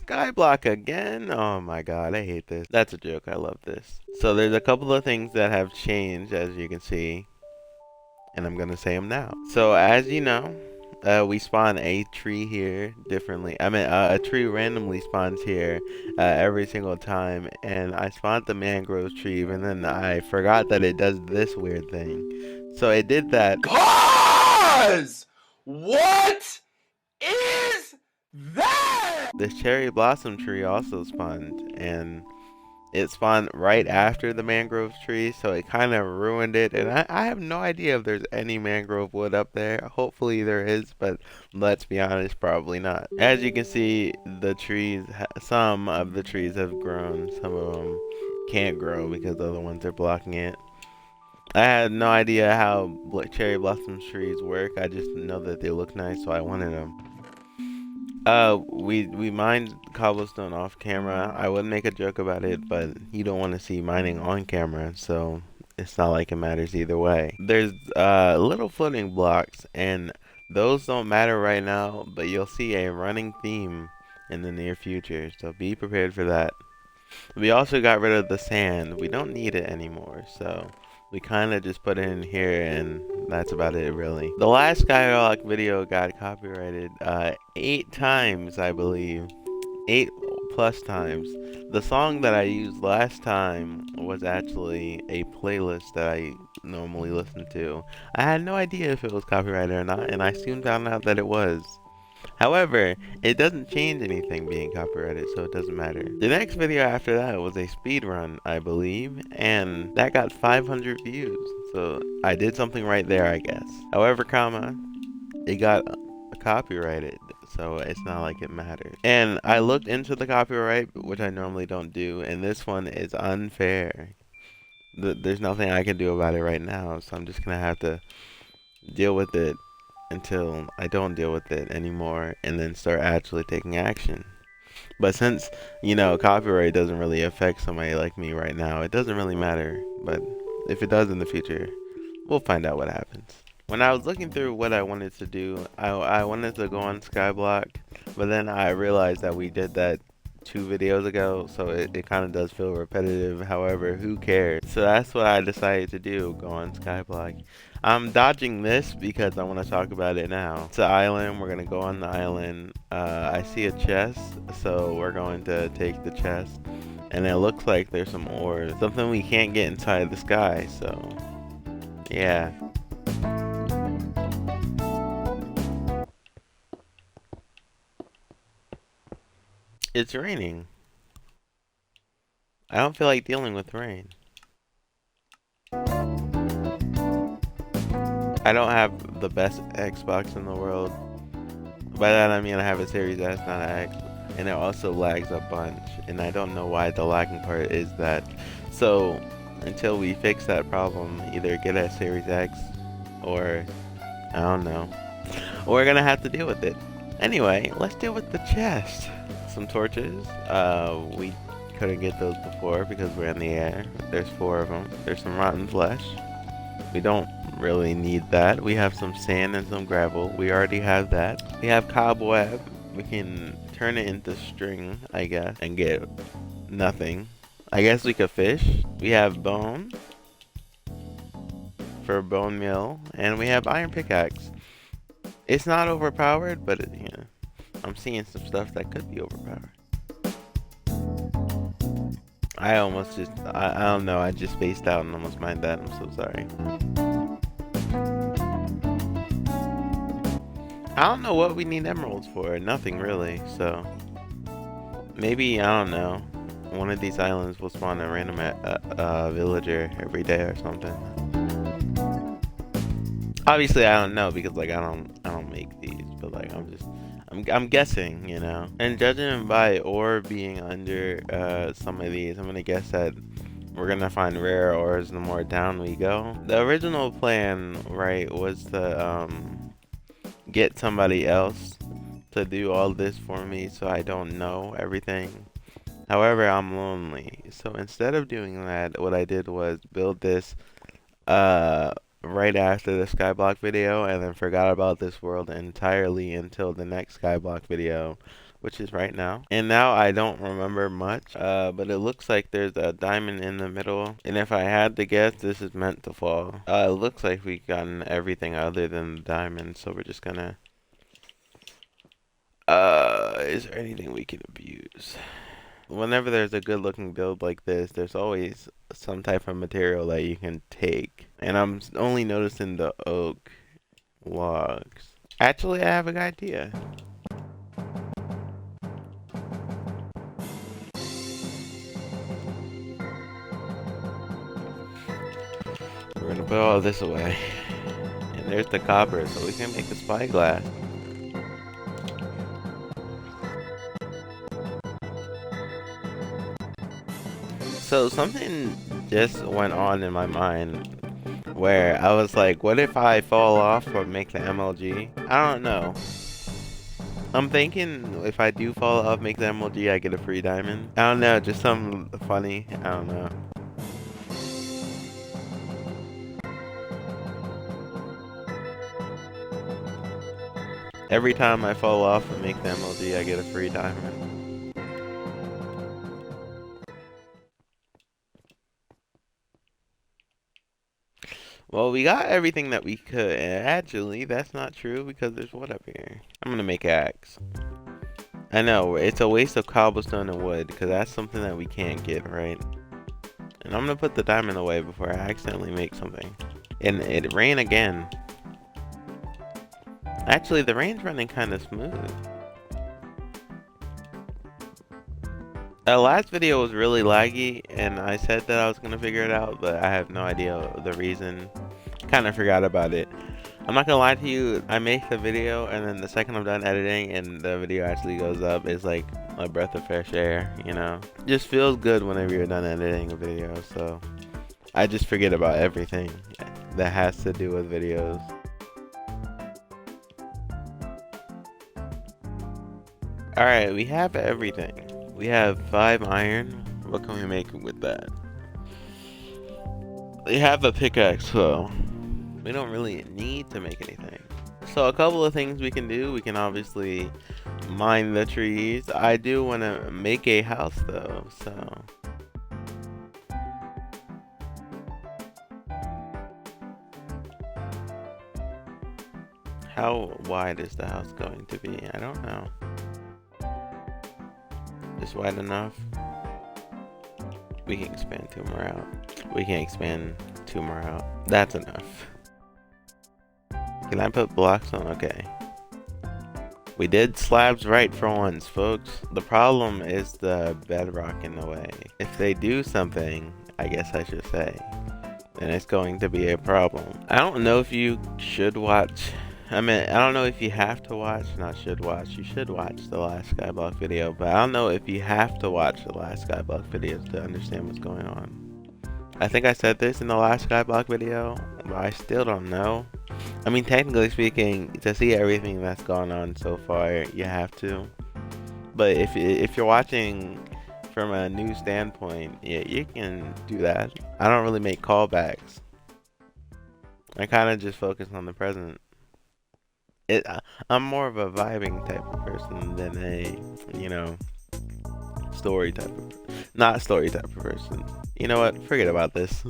Skyblock again? Oh my god, I hate this. That's a joke, I love this. So there's a couple of things that have changed, as you can see, and I'm gonna say them now. So as you know, we spawn a tree here differently. I mean, a tree randomly spawns here every single time, and I spawned the mangrove tree, and then I forgot that it does this weird thing. So it did that. Pause! What is that? This cherry blossom tree also spawned, and it spawned right after the mangrove tree, so it kind of ruined it. And I have no idea if there's any mangrove wood up there. Hopefully there is, but let's be honest, probably not. As you can see, the trees, some of the trees have grown. Some of them can't grow because the other ones are blocking it. I had no idea how cherry blossom trees work. I just know that they look nice, so I wanted them. We mined cobblestone off camera. I would make a joke about it, but you don't want to see mining on camera, so it's not like it matters either way. There's little floating blocks, and those don't matter right now, but you'll see a running theme in the near future, so be prepared for that. We also got rid of the sand. We don't need it anymore, so we kind of just put it in here, and that's about it, really. The last Skyblock video got copyrighted 8 times, I believe. 8 plus times. The song that I used last time was actually a playlist that I normally listen to. I had no idea if it was copyrighted or not, and I soon found out that it was. However, it doesn't change anything being copyrighted, so it doesn't matter. The next video after that was a speed run, I believe, and that got 500 views. So I did something right there, I guess. However, it got copyrighted, so it's not like it mattered. And I looked into the copyright, which I normally don't do, and this one is unfair. There's nothing I can do about it right now, so I'm just gonna have to deal with it until I don't deal with it anymore and then start actually taking action. But since, you know, copyright doesn't really affect somebody like me right now, it doesn't really matter. But if it does in the future, we'll find out what happens. When I was looking through what I wanted to do, I wanted to go on Skyblock, but then I realized that we did that 2 videos ago, so it kind of does feel repetitive. However, who cares? So that's what I decided to do, go on Skyblock. I'm dodging this because I want to talk about it now. It's an island. We're going to go on the island. I see a chest, so we're going to take the chest. And it looks like there's some ores. Something we can't get inside the sky, so yeah. It's raining. I don't feel like dealing with rain. I don't have the best Xbox in the world. By that I mean I have a Series S, not an X. And it also lags a bunch. And I don't know why the lagging part is that. So, until we fix that problem, either get a Series X or, I don't know. We're gonna have to deal with it. Anyway, let's deal with the chest. Some torches. We couldn't get those before because we're in the air. There's 4 of them. There's some rotten flesh. We don't really need that. We have some sand and some gravel. We already have that. We have cobweb. We can turn it into string, I guess, and get nothing. I guess we could fish. We have bone for bone meal, and we have iron pickaxe. It's not overpowered, but I'm seeing some stuff that could be overpowered. I don't know, I just spaced out and almost mined that. I'm so sorry. I don't know what we need emeralds for. Nothing really, so maybe, I don't know, one of these islands will spawn a random villager every day or something. Obviously I don't know because like I don't make these, but like I'm guessing, you know. And judging by ore being under some of these, I'm gonna guess that we're gonna find rare ores the more down we go. The original plan, right, was to get somebody else to do all this for me so I don't know everything. However, I'm lonely, so instead of doing that, what I did was build this right after the Skyblock video, and then forgot about this world entirely until the next Skyblock video, which is right now. And now I don't remember much, but it looks like there's a diamond in the middle. And if I had to guess, this is meant to fall. It looks like we've gotten everything other than the diamond, so we're just gonna... is there anything we can abuse? Whenever there's a good looking build like this, there's always some type of material that you can take. And I'm only noticing the oak logs. Actually, I have an idea. We're gonna put all this away. And there's the copper, so we can make a spyglass. So something just went on in my mind where I was like, what if I fall off or make the MLG? I don't know. I'm thinking if I do fall off, make the MLG, I get a free diamond. I don't know, just something funny. I don't know. Every time I fall off and make the MLG, I get a free diamond. Well, we got everything that we could. And actually, that's not true because there's wood up here. I'm gonna make axe. I know, it's a waste of cobblestone and wood because that's something that we can't get, right? And I'm gonna put the diamond away before I accidentally make something. And it rained again. Actually, the rain's running kind of smooth. The last video was really laggy, and I said that I was gonna figure it out, but I have no idea the reason. Kind of forgot about it. I'm not gonna lie to you, I make the video, and then the second I'm done editing and the video actually goes up, it's like a breath of fresh air, you know? Just feels good whenever you're done editing a video, so I just forget about everything that has to do with videos. Alright, we have everything. We have 5 iron. What can we make with that? We have a pickaxe, so we don't really need to make anything. So a couple of things we can do. We can obviously mine the trees. I do want to make a house though, so. How wide is the house going to be? I don't know. Just wide enough. We can expand 2 more out. We can expand 2 more out. That's enough. Can I put blocks on? Okay. We did slabs right for once, folks. The problem is the bedrock in the way. If they do something, I guess I should say, then it's going to be a problem. I don't know if you should watch. I mean, I don't know if you have to watch, not should watch. You should watch the last Skyblock video, but I don't know if you have to watch the last Skyblock videos to understand what's going on. I think I said this in the last Skyblock video, but I still don't know. I mean, technically speaking, to see everything that's gone on so far, you have to. But if you're watching from a new standpoint, yeah, you can do that. I don't really make callbacks. I kind of just focus on the present. I'm more of a vibing type of person than a, you know, story type of, not story type of person. You know what? Forget about this.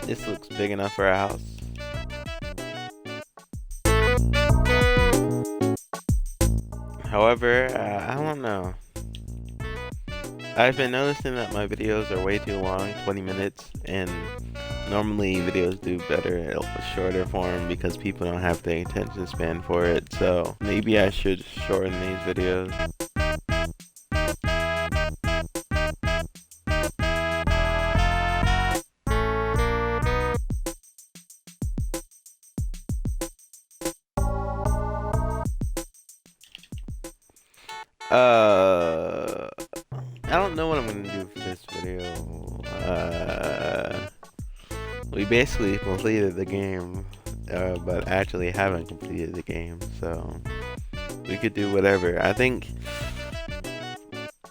This looks big enough for a house. However, I don't know. I've been noticing that my videos are way too long, 20 minutes, and normally videos do better in a shorter form because people don't have the attention span for it, so maybe I should shorten these videos. I don't know what I'm gonna do for this video. We basically completed the game, but actually haven't completed the game, so we could do whatever. I think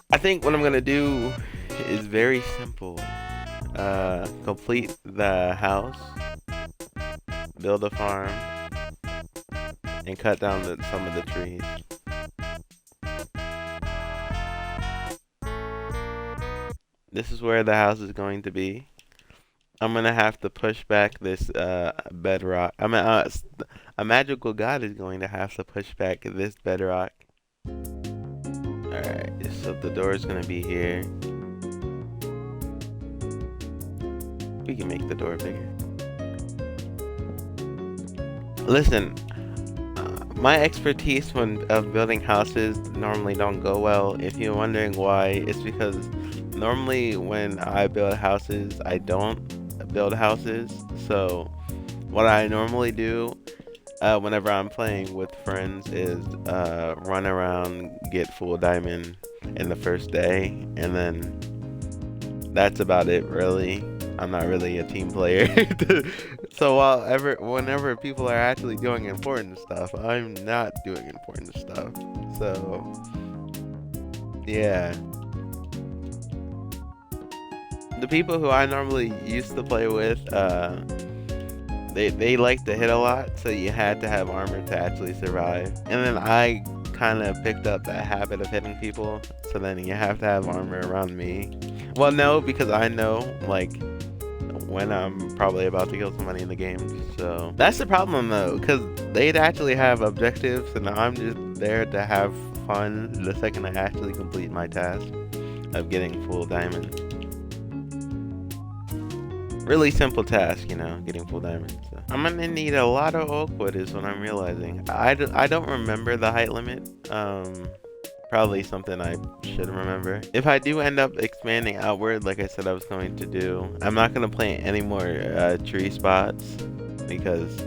what I'm gonna do is very simple. Complete the house, build a farm, and cut down some of the trees. This is where the house is going to be. I'm gonna have to push back this bedrock. I mean, a magical god is going to have to push back this bedrock. Alright, so the door is gonna be here. We can make the door bigger. Listen, my expertise of building houses normally don't go well. If you're wondering why, it's because normally when I build houses, I don't build houses. So what I normally do whenever I'm playing with friends is run around, get full diamond in the first day, and then that's about it, really. I'm not really a team player. So whenever people are actually doing important stuff, I'm not doing important stuff. So yeah. The people who I normally used to play with, they like to hit a lot, so you had to have armor to actually survive. And then I kind of picked up that habit of hitting people, so then you have to have armor around me. Well, no, because I know, like, when I'm probably about to kill somebody in the game. So that's the problem, though, because they'd actually have objectives, and I'm just there to have fun the second I actually complete my task of getting full diamond. Really simple task, you know, getting full diamond. So I'm gonna need a lot of oak wood is what I'm realizing. I don't remember the height limit. Probably something I should remember. If I do end up expanding outward, like I said I was going to do, I'm not going to plant any more tree spots because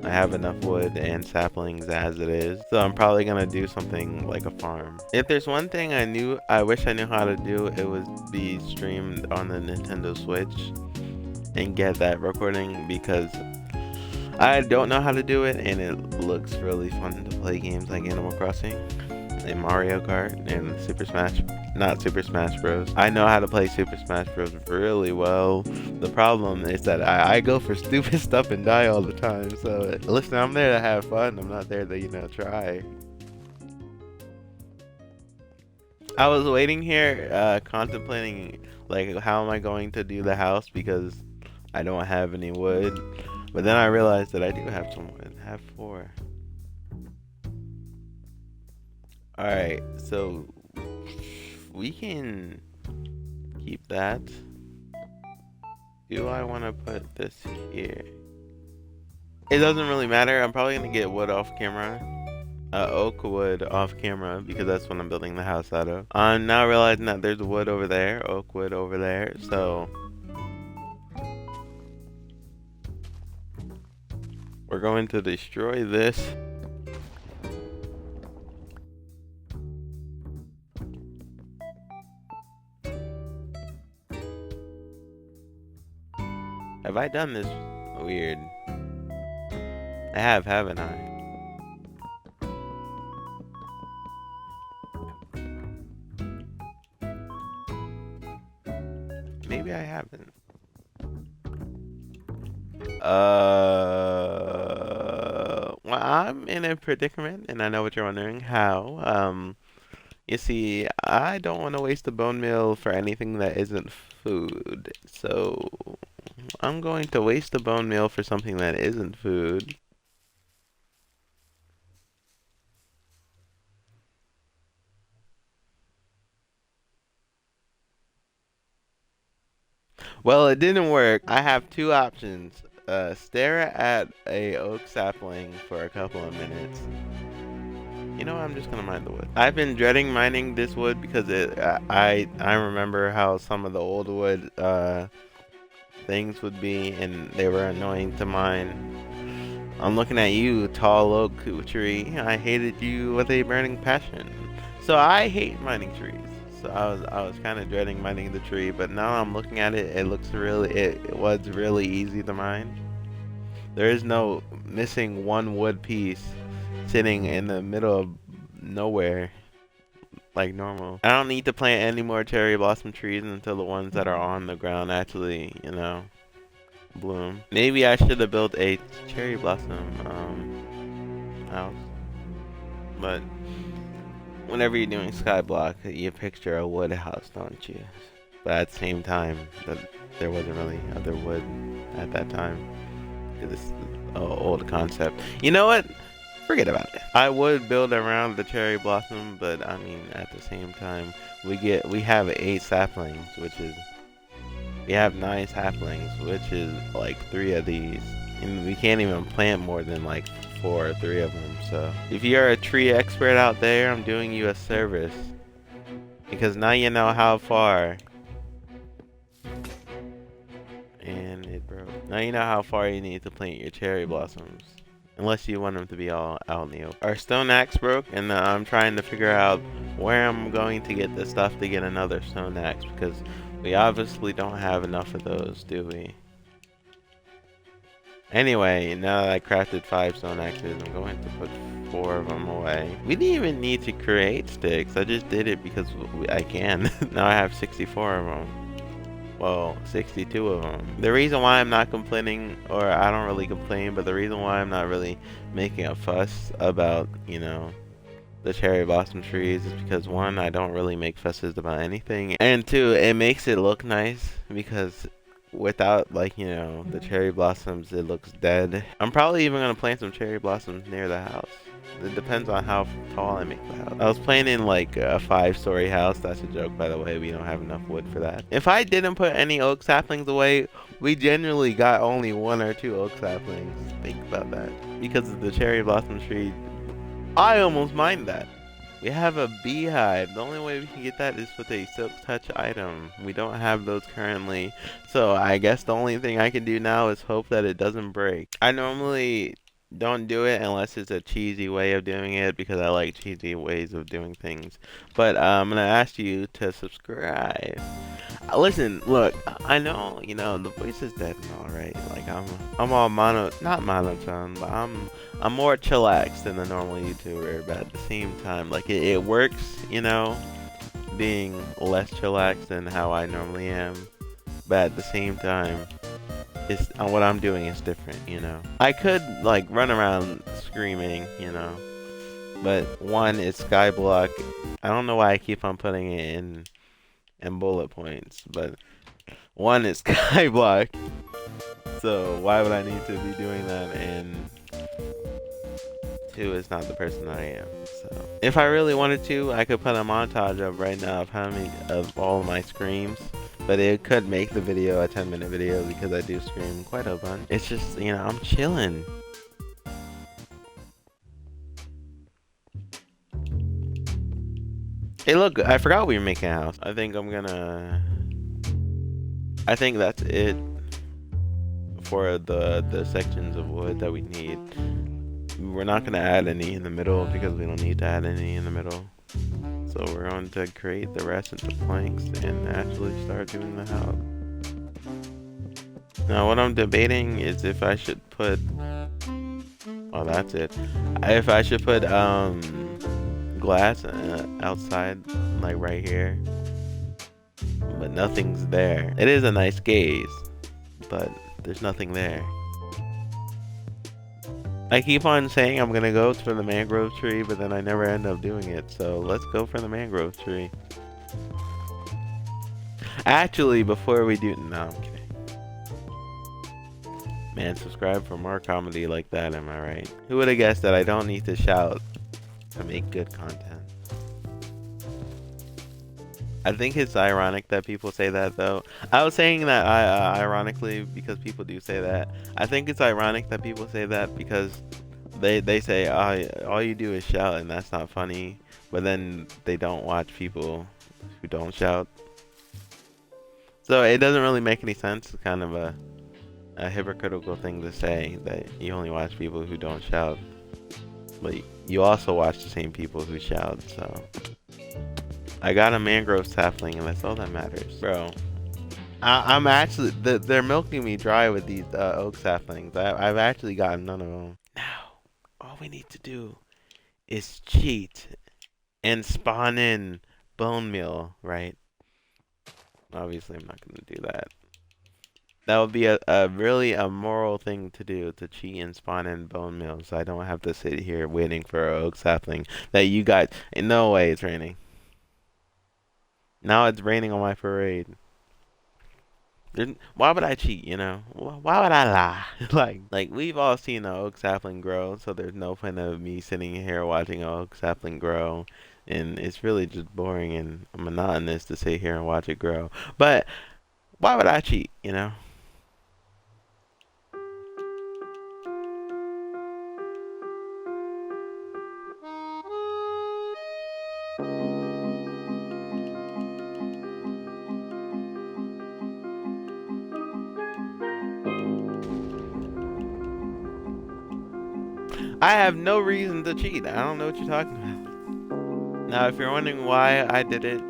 I have enough wood and saplings as it is. So I'm probably going to do something like a farm. If there's one thing I wish I knew how to do, it would be streamed on the Nintendo Switch and get that recording, because I don't know how to do it, and it looks really fun to play games like Animal Crossing and Mario Kart and not Super Smash Bros. I know how to play Super Smash Bros. Really well. The problem is that I go for stupid stuff and die all the time. So listen, I'm there to have fun. I'm not there to, you know, try. I was waiting here, contemplating, like, how am I going to do the house, because I don't have any wood. But then I realized that I do have some wood. I have 4. Alright, so we can keep that. Do I want to put this here? It doesn't really matter. I'm probably going to get wood off camera. Oak wood off camera, because that's what I'm building the house out of. I'm now realizing that there's wood over there, oak wood over there, so we're going to destroy this. Have I done this weird? I have, haven't I? Maybe I haven't. Well, I'm in a predicament, and I know what you're wondering. How? You see, I don't want to waste a bone meal for anything that isn't food. So I'm going to waste a bone meal for something that isn't food. Well, it didn't work. I have 2 options. Stare at a oak sapling for a couple of minutes. You know what, I'm just gonna mine the wood. I've been dreading mining this wood because I remember how some of the old wood things would be, and they were annoying to mine. I'm looking at you, tall oak tree. I hated you with a burning passion. So I hate mining trees. So I was kind of dreading mining the tree, but now I'm looking at it. It was really easy to mine. There is no missing one wood piece sitting in the middle of nowhere like normal. I don't need to plant any more cherry blossom trees until the ones that are on the ground actually, you know, bloom. Maybe I should have built a cherry blossom house. But whenever you're doing Skyblock, you picture a wood house, don't you? But at the same time, there wasn't really other wood at that time. This is an old concept. You know what? Forget about it. I would build around the cherry blossom, but I mean, at the same time, we have 8 saplings, we have 9 saplings, which is like 3 of these, and we can't even plant more than like 4 or 3 of them. So if you're a tree expert out there, I'm doing you a service, because now you know how far. And it broke. Now you know how far you need to plant your cherry blossoms. Unless you want them to be all out in the open. Our stone axe broke, and I'm trying to figure out where I'm going to get the stuff to get another stone axe, because we obviously don't have enough of those, do we? Anyway, now that I crafted 5 stone axes, I'm going to put 4 of them away. We didn't even need to create sticks. I just did it because I can. Now I have 64 of them. Well, 62 of them. The reason why I'm not complaining, or I don't really complain, but the reason why I'm not really making a fuss about, you know, the cherry blossom trees is because 1, I don't really make fusses about anything, and 2, it makes it look nice, because without, like, you know, the cherry blossoms, it looks dead. I'm probably even gonna plant some cherry blossoms near the house. It depends on how tall I make the house. I was planning like a 5-story house. That's a joke, by the way. We don't have enough wood for that. If I didn't put any oak saplings away, we generally got only 1 or 2 oak saplings. Think about that. Because of the cherry blossom tree, I almost mined that. We have a beehive. The only way we can get that is with a silk touch item. We don't have those currently. So I guess the only thing I can do now is hope that it doesn't break. I normally don't do it unless it's a cheesy way of doing it, because I like cheesy ways of doing things. But I'm gonna ask you to subscribe. Listen, look, I know, you know, the voice is dead and all, right? Like I'm all not monotone, but I'm more chillaxed than a normal YouTuber. But at the same time, like it works, you know, being less chillaxed than how I normally am. But at the same time, it's what I'm doing is different, you know. I could like run around screaming, you know, but 1, it's Skyblock. I don't know why I keep on putting it in bullet points, but 1 is Skyblock. So why would I need to be doing that? And 2 is not the person I am. So if I really wanted to, I could put a montage up right now of how many of all of my screams. But it could make the video a 10-minute video, because I do scream quite a bunch. It's just, you know, I'm chilling. Hey, look, I forgot we were making a house. I think that's it for the sections of wood that we need. We're not gonna add any in the middle, because we don't need to add any in the middle. So we're going to create the rest of the planks and actually start doing the house. Now what I'm debating is if I should put, oh, that's it. If I should put glass outside, like right here, but nothing's there. It is a nice gaze, but there's nothing there. I keep on saying I'm gonna go for the mangrove tree, but then I never end up doing it. So let's go for the mangrove tree. Actually, before we do, no, I'm kidding. Man, subscribe for more comedy like that, am I right? Who would have guessed that I don't need to shout to make good content? I think it's ironic that people say that, though. I was saying that ironically because people do say that. I think it's ironic that people say that because they say, all you do is shout and that's not funny. But then they don't watch people who don't shout. So it doesn't really make any sense. It's kind of a hypocritical thing to say, that you only watch people who don't shout. But you also watch the same people who shout, so... I got a mangrove sapling, and that's all that matters. Bro, I'm actually... They're milking me dry with these oak saplings. I've actually gotten none of them. Now, all we need to do is cheat and spawn in bone meal, right? Obviously, I'm not going to do that. That would be a really immoral thing to do, to cheat and spawn in bone meal, so I don't have to sit here waiting for a oak sapling that you got. In no way it's raining. Now it's raining on my parade. Why would I cheat, you know? Why would I lie? like we've all seen an oak sapling grow, so there's no point of me sitting here watching an oak sapling grow, and it's really just boring and monotonous to sit here and watch it grow. But why would I cheat, you know? I have no reason to cheat. I don't know what you're talking about. Now, if you're wondering why I did it,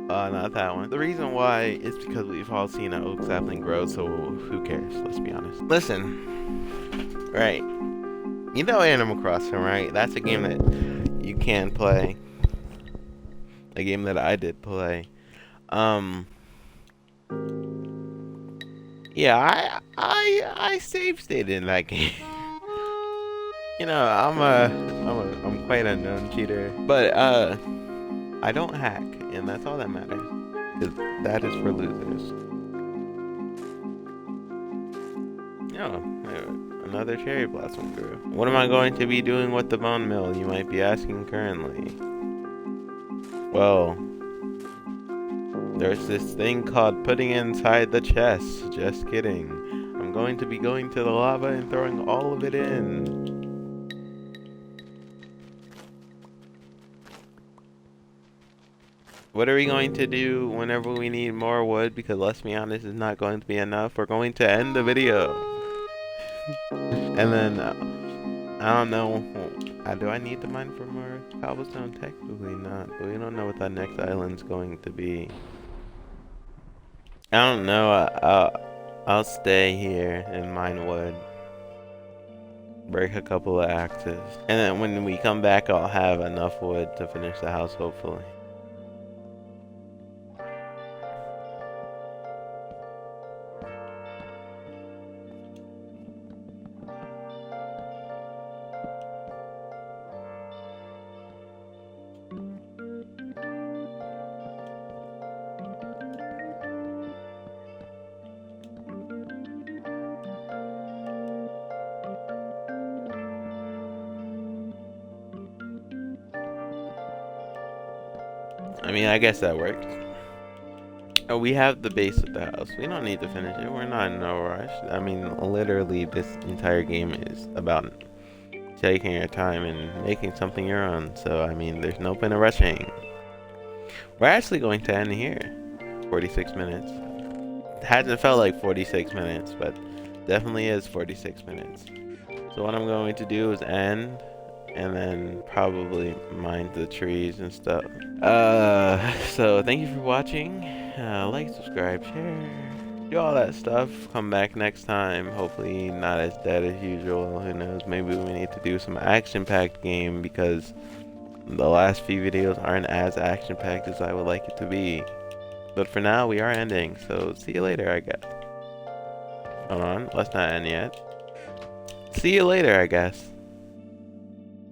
not that one. The reason why is because we've all seen an oak sapling grow, so who cares? Let's be honest. Listen, right? You know Animal Crossing, right? That's a game that you can play. A game that I did play. Yeah, I save stated in that game. You know, I'm quite a known cheater, but I don't hack, and that's all that matters. 'Cause that is for losers. Oh, another cherry blossom grew. What am I going to be doing with the bone meal, you might be asking currently? Well, there's this thing called putting inside the chest. Just kidding. I'm going to be going to the lava and throwing all of it in. What are we going to do whenever we need more wood? Because let's be honest, it's not going to be enough. We're going to end the video. And then, I don't know. Do I need to mine for more cobblestone? Technically not. But we don't know what that next island's going to be. I don't know. I'll stay here and mine wood. Break a couple of axes. And then when we come back, I'll have enough wood to finish the house, hopefully. I mean, I guess that worked. Oh, we have the base of the house. We don't need to finish it. We're not in no rush. I mean, literally, this entire game is about taking your time and making something your own. So, I mean, there's no point in rushing. We're actually going to end here. 46 minutes. It hasn't felt like 46 minutes, but definitely is 46 minutes. So what I'm going to do is end, and then probably mine the trees and stuff. So thank you for watching. Like, subscribe, share, do all that stuff. Come back next time. Hopefully not as dead as usual. Who knows? Maybe we need to do some action-packed game because the last few videos aren't as action-packed as I would like it to be. But for now, we are ending. So see you later, I guess. Hold on, let's not end yet. See you later, I guess.